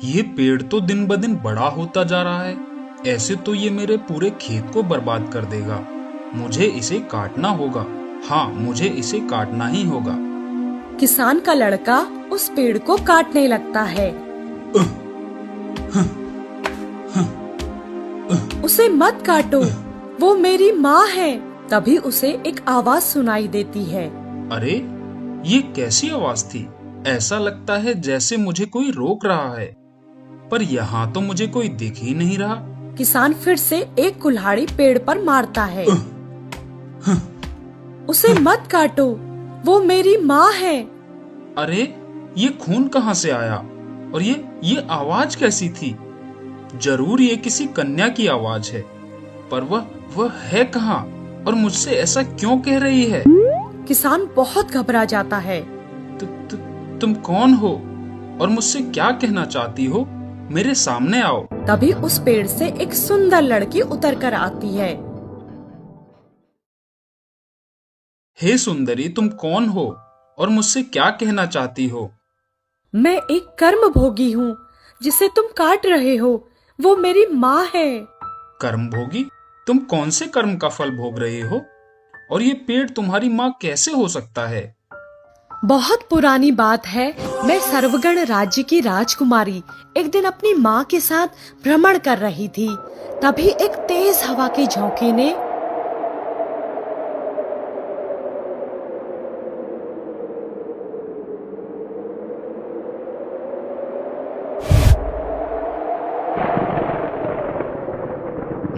ये पेड़ तो दिन ब दिन बड़ा होता जा रहा है। ऐसे तो ये मेरे पूरे खेत को बर्बाद कर देगा। मुझे इसे काटना होगा। हाँ, मुझे इसे काटना ही होगा। किसान का लड़का उस पेड़ को काटने लगता है। उसे मत काटो, वो मेरी माँ है। तभी उसे एक आवाज सुनाई देती है। अरे, ये कैसी आवाज थी? ऐसा लगता है जैसे मुझे कोई रोक रहा है, पर यहाँ तो मुझे कोई दिख ही नहीं रहा। किसान फिर से एक कुल्हाड़ी पेड़ पर मारता है। उसे मत काटो, वो मेरी माँ है। अरे, ये खून कहाँ से आया? और ये आवाज कैसी थी? जरूर ये किसी कन्या की आवाज है, पर वह है कहाँ और मुझसे ऐसा क्यों कह रही है? किसान बहुत घबरा जाता है। तुम कौन हो और मुझसे क्या कहना चाहती हो? मेरे सामने आओ। तभी उस पेड़ से एक सुंदर लड़की उतर कर आती है। हे सुंदरी, तुम कौन हो और मुझसे क्या कहना चाहती हो? मैं एक कर्म भोगी हूँ, जिसे तुम काट रहे हो। वो मेरी माँ है। कर्म भोगी? तुम कौन से कर्म का फल भोग रहे हो? और ये पेड़ तुम्हारी माँ कैसे हो सकता है? बहुत पुरानी बात है। मैं सर्वगण राज्य की राजकुमारी एक दिन अपनी माँ के साथ भ्रमण कर रही थी। तभी एक तेज हवा के झोंके ने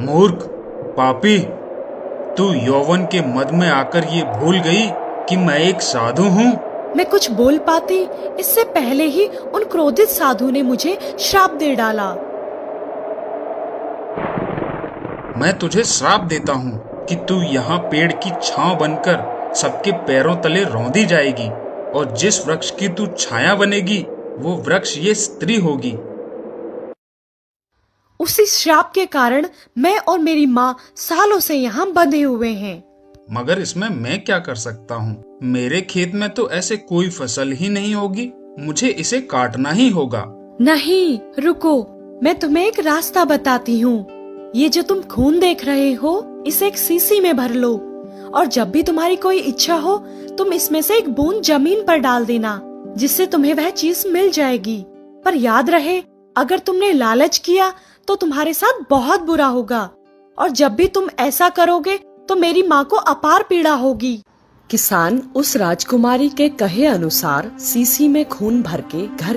मूर्ख, पापी, तू यौवन के मद में आकर ये भूल गई कि मैं एक साधु हूँ। मैं कुछ बोल पाती इससे पहले ही उन क्रोधित साधु ने मुझे श्राप दे डाला। मैं तुझे श्राप देता हूँ कि तू यहाँ पेड़ की छांव बनकर सबके पैरों तले रौंदी जाएगी, और जिस वृक्ष की तू छाया बनेगी वो वृक्ष ये स्त्री होगी। उसी श्राप के कारण मैं और मेरी माँ सालों से यहाँ बंधे हुए हैं। मगर इसमें मैं क्या कर सकता हूँ? मेरे खेत में तो ऐसे कोई फसल ही नहीं होगी। मुझे इसे काटना ही होगा। नहीं, रुको, मैं तुम्हें एक रास्ता बताती हूँ। ये जो तुम खून देख रहे हो, इसे एक शीशी में भर लो, और जब भी तुम्हारी कोई इच्छा हो तुम इसमें से एक बूंद जमीन पर डाल देना, जिससे तुम्हें वह चीज मिल जाएगी। पर याद रहे, अगर तुमने लालच किया तो तुम्हारे साथ बहुत बुरा होगा, और जब भी तुम ऐसा करोगे तो मेरी माँ को अपार पीड़ा होगी। किसान उस राजकुमारी के कहे अनुसार शीशी में खून भर के घर